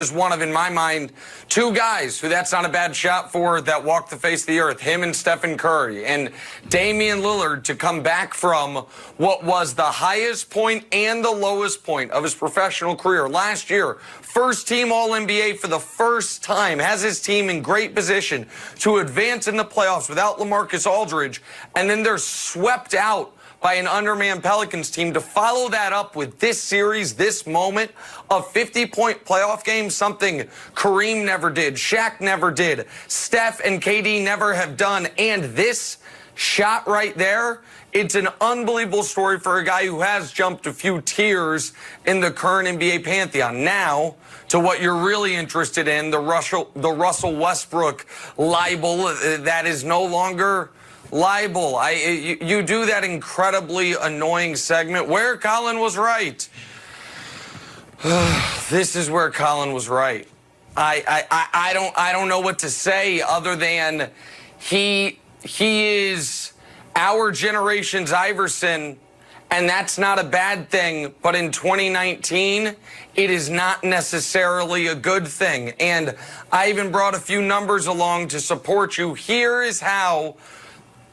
is one of, in my mind, two guys who that's not a bad shot for that walk the face of the earth, him and Stephen Curry. And Damian Lillard to come back from what was the highest point and the lowest point of his professional career last year. First team All-NBA for the first time, has his team in great position to advance in the playoffs without LaMarcus Aldridge, and then they're swept out by an undermanned Pelicans team. To follow that up with this series, this moment, a 50-point playoff game, something Kareem never did, Shaq never did, Steph and KD never have done, and this shot right there, it's an unbelievable story for a guy who has jumped a few tiers in the current NBA pantheon. Now, to what you're really interested in, the Russell Westbrook libel, that is no longer libel. You do that incredibly annoying segment where Colin was right. This is where Colin was right. I don't know what to say other than he is our generation's Iverson, and that's not a bad thing. But in 2019, it is not necessarily a good thing. And I even brought a few numbers along to support you. Here is how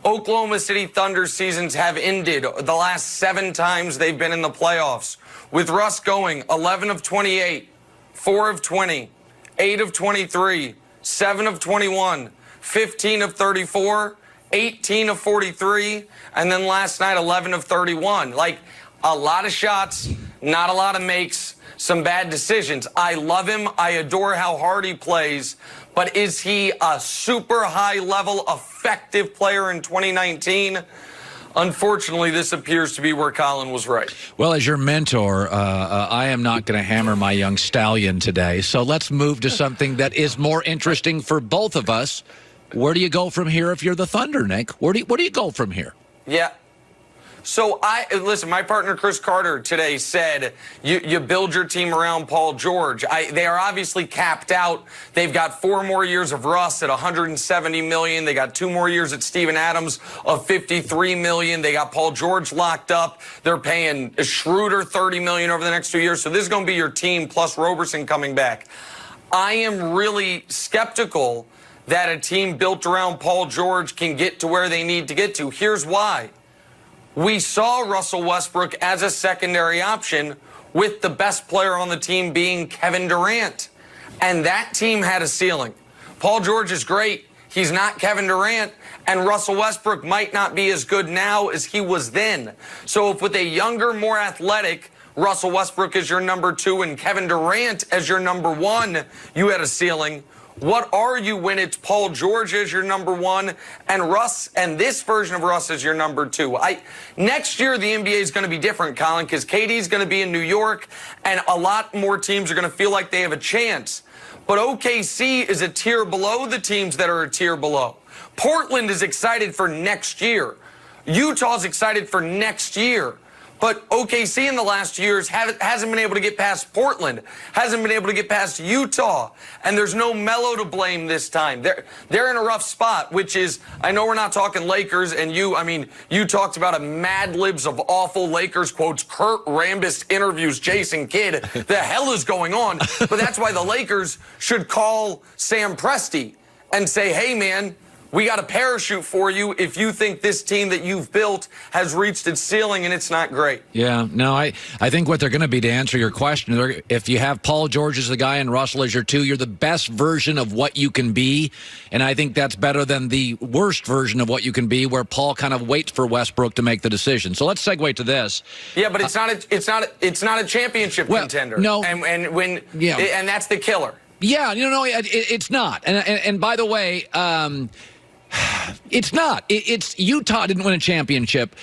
Oklahoma City Thunder seasons have ended the last 7 times they've been in the playoffs. With Russ going 11 of 28, 4 of 20, 8 of 23, 7 of 21, 15 of 34, 18 of 43, and then last night 11 of 31. Like, a lot of shots, not a lot of makes, some bad decisions. I love him. I adore how hard he plays. But is he a super high-level, effective player in 2019? Unfortunately, this appears to be where Colin was right. Well, as your mentor, I am not going to hammer my young stallion today. So let's move to something that is more interesting for both of us. Where do you go from here if you're the Thunder, Nick? Where do you go from here? Yeah. So listen, my partner Chris Carter today said you build your team around Paul George. They are obviously capped out. They've got 4 more years of Russ at $170 million. They got 2 more years at Steven Adams of $53 million. They got Paul George locked up. They're paying Schroeder $30 million over the next 2 years. So this is going to be your team plus Roberson coming back. I am really skeptical that a team built around Paul George can get to where they need to get to. Here's why. We saw Russell Westbrook as a secondary option with the best player on the team being Kevin Durant. And that team had a ceiling. Paul George is great. He's not Kevin Durant. And Russell Westbrook might not be as good now as he was then. So if with a younger, more athletic Russell Westbrook as your number 2 and Kevin Durant as your number 1, you had a ceiling. What are you when it's Paul George as your number 1 and Russ and this version of Russ as your number 2? Next year, the NBA is going to be different, Colin, because KD's going to be in New York and a lot more teams are going to feel like they have a chance. But OKC is a tier below the teams that are a tier below. Portland is excited for next year. Utah's excited for next year. But OKC in the last years hasn't been able to get past Portland, hasn't been able to get past Utah, and there's no Melo to blame this time. They're in a rough spot, which is, I know we're not talking Lakers, and you talked about a Mad Libs of awful Lakers quotes. Kurt Rambis interviews Jason Kidd. The hell is going on? But that's why the Lakers should call Sam Presti and say, hey, man, we got a parachute for you if you think this team that you've built has reached its ceiling and it's not great. Yeah, no, I think what they're going to be, to answer your question, if you have Paul George as the guy and Russell as your 2, you're the best version of what you can be. And I think that's better than the worst version of what you can be, where Paul kind of waits for Westbrook to make the decision. So let's segue to this. Yeah, but it's not a championship contender. No. And that's the killer. Yeah, it's not. And by the way, it's not. It's Utah didn't win a championship.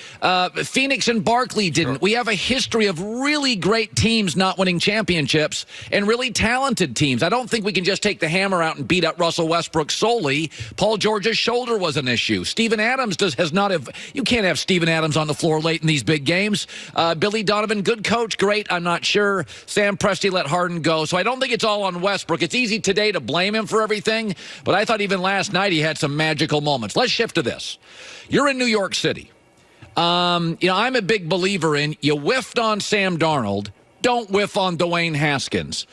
Phoenix and Barkley didn't. Sure. We have a history of really great teams not winning championships and really talented teams. I don't think we can just take the hammer out and beat up Russell Westbrook solely. Paul George's shoulder was an issue. Steven Adams has not have. You can't have Steven Adams on the floor late in these big games. Billy Donovan, good coach, great. I'm not sure. Sam Presti let Harden go. So I don't think it's all on Westbrook. It's easy today to blame him for everything, but I thought even last night he had some magical moments. Let's shift to this. You're in New York City. I'm a big believer in you whiffed on Sam Darnold. don't whiff on Dwayne Haskins.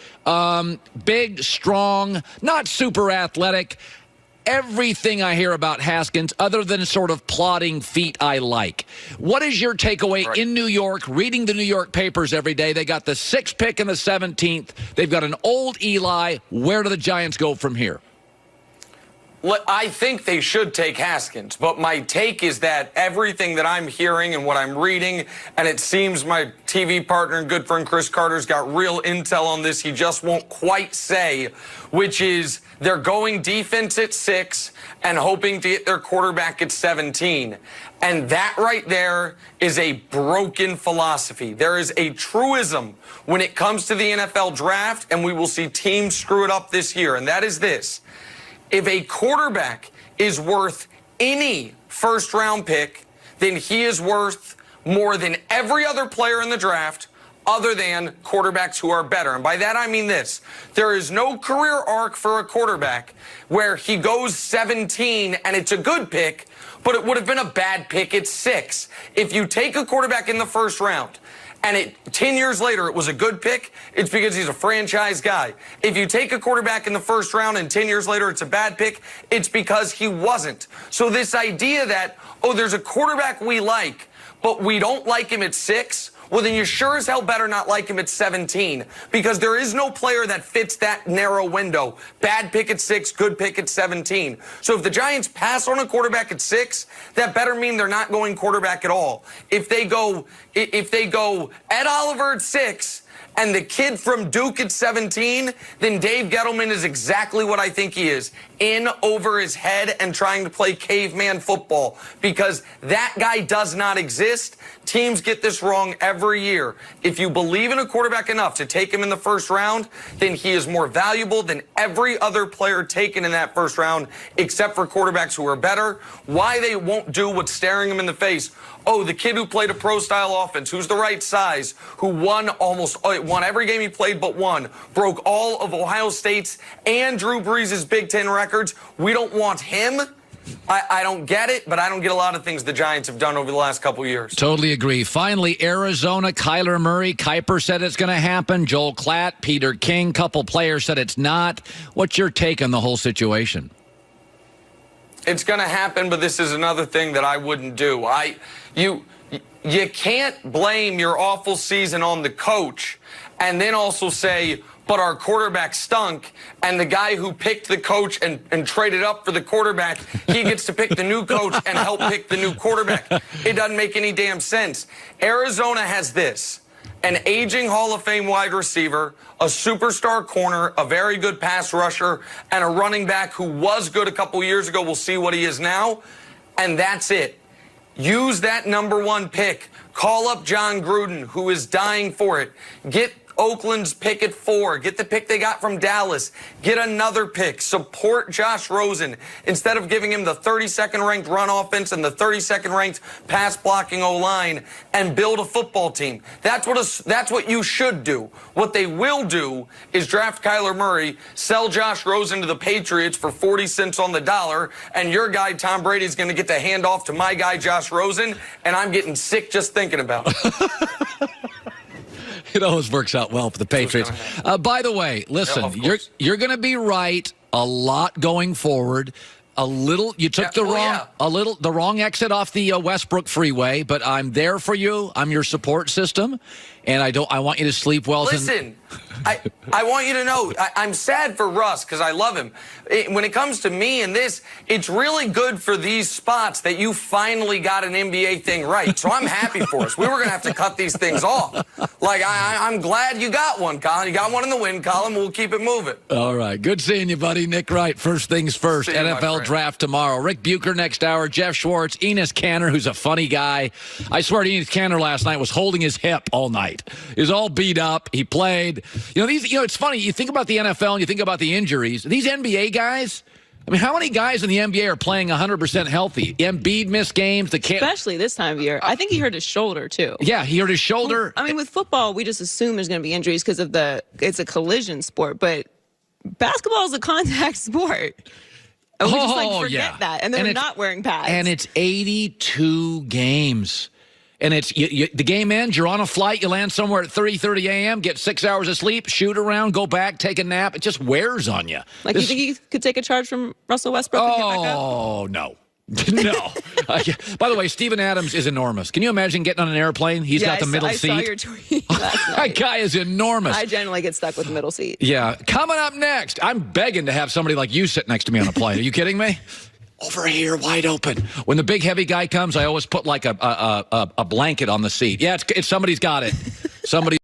Big, strong, not super athletic. Everything I hear about Haskins, other than sort of plodding feet, I like. What is your takeaway in New York, reading the New York papers every day? They got the 6th pick and the 17th. They've got an old Eli. Where do the Giants go from here? I think they should take Haskins, but my take is that everything that I'm hearing and what I'm reading, and it seems my TV partner and good friend Chris Carter's got real intel on this, he just won't quite say, which is they're going defense at 6 and hoping to get their quarterback at 17. And that right there is a broken philosophy. There is a truism when it comes to the NFL draft, and we will see teams screw it up this year, and that is this. If a quarterback is worth any first-round pick, then he is worth more than every other player in the draft other than quarterbacks who are better. And by that I mean this. There is no career arc for a quarterback where he goes 17 and it's a good pick, but it would have been a bad pick at 6. If you take a quarterback in the first round, and 10 years later it was a good pick, it's because he's a franchise guy. If you take a quarterback in the first round and 10 years later it's a bad pick, it's because he wasn't. So this idea that, oh, there's a quarterback we like, but we don't like him at 6, well, then you sure as hell better not like him at 17, because there is no player that fits that narrow window. Bad pick at 6, good pick at 17. So if the Giants pass on a quarterback at 6, that better mean they're not going quarterback at all. If they go Ed Oliver at 6 and the kid from Duke at 17, then Dave Gettleman is exactly what I think he is. In over his head and trying to play caveman football, because that guy does not exist. Teams get this wrong every year. If you believe in a quarterback enough to take him in the first round, then he is more valuable than every other player taken in that first round, except for quarterbacks who are better. Why they won't do what's staring him in the face? Oh, the kid who played a pro-style offense, who's the right size, who won every game he played but one, broke all of Ohio State's and Drew Brees' Big Ten records. We don't want him. I don't get it, but I don't get a lot of things the Giants have done over the last couple years. Totally agree. Finally, Arizona, Kyler Murray. Kuiper said it's going to happen. Joel Klatt, Peter King, couple players said it's not. What's your take on the whole situation? It's going to happen, but this is another thing that I wouldn't do. You can't blame your awful season on the coach and then also say, but our quarterback stunk, and the guy who picked the coach and traded up for the quarterback, he gets to pick the new coach and help pick the new quarterback. It doesn't make any damn sense. Arizona has this: an aging Hall of Fame wide receiver, a superstar corner, a very good pass rusher, and a running back who was good a couple years ago. We'll see what he is now. And that's it. Use that #1 pick. Call up John Gruden, who is dying for it. Get Oakland's pick at 4. Get the pick they got from Dallas. Get another pick. Support Josh Rosen instead of giving him the 32nd ranked run offense and the 32nd ranked pass blocking O-line, and build a football team. That's what you should do. What they will do is draft Kyler Murray, sell Josh Rosen to the Patriots for 40 cents on the dollar, and your guy Tom Brady is going to get the handoff to my guy Josh Rosen, and I'm getting sick just thinking about it. It always works out well for the Patriots. By the way, listen, you're going to be right a lot going forward. You took the wrong exit off the Westbrook freeway, but I'm there for you. I'm your support system, and I want you to sleep well. Listen, I want you to know I'm sad for Russ because I love him. When it comes to me and this, it's really good for these spots that you finally got an NBA thing right. So I'm happy for us. We were going to have to cut these things off. Like, I'm glad you got one, Colin. You got one in the win column. We'll keep it moving. All right. Good seeing you, buddy. Nick Wright, first things first. NFL draft tomorrow. Rick Bucher next hour. Jeff Schwartz. Enos Kanter, who's a funny guy. I swear Enos Kanter last night was holding his hip all night. He was all beat up. He played. It's funny. You think about the NFL and you think about the injuries. These NBA guys, I mean, how many guys in the NBA are playing 100% healthy? Embiid missed games. Especially this time of year. I think he hurt his shoulder, too. Yeah, he hurt his shoulder. I mean, with football, we just assume there's going to be injuries because of it's a collision sport. But basketball is a contact sport. And we just forget that. And then they're not wearing pads. And it's 82 games. And it's the game ends, you're on a flight, you land somewhere at 3:30 a.m., get 6 hours of sleep, shoot around, go back, take a nap. It just wears on you. Like, you think you could take a charge from Russell Westbrook and get back up? Oh, no. No. By the way, Steven Adams is enormous. Can you imagine getting on an airplane? He's got the middle seat. I saw your tweet last night. That guy is enormous. I generally get stuck with the middle seat. Yeah. Coming up next, I'm begging to have somebody like you sit next to me on a plane. Are you kidding me? Over here, wide open. When the big heavy guy comes, I always put like a blanket on the seat. Yeah, it's somebody's got it. Somebody.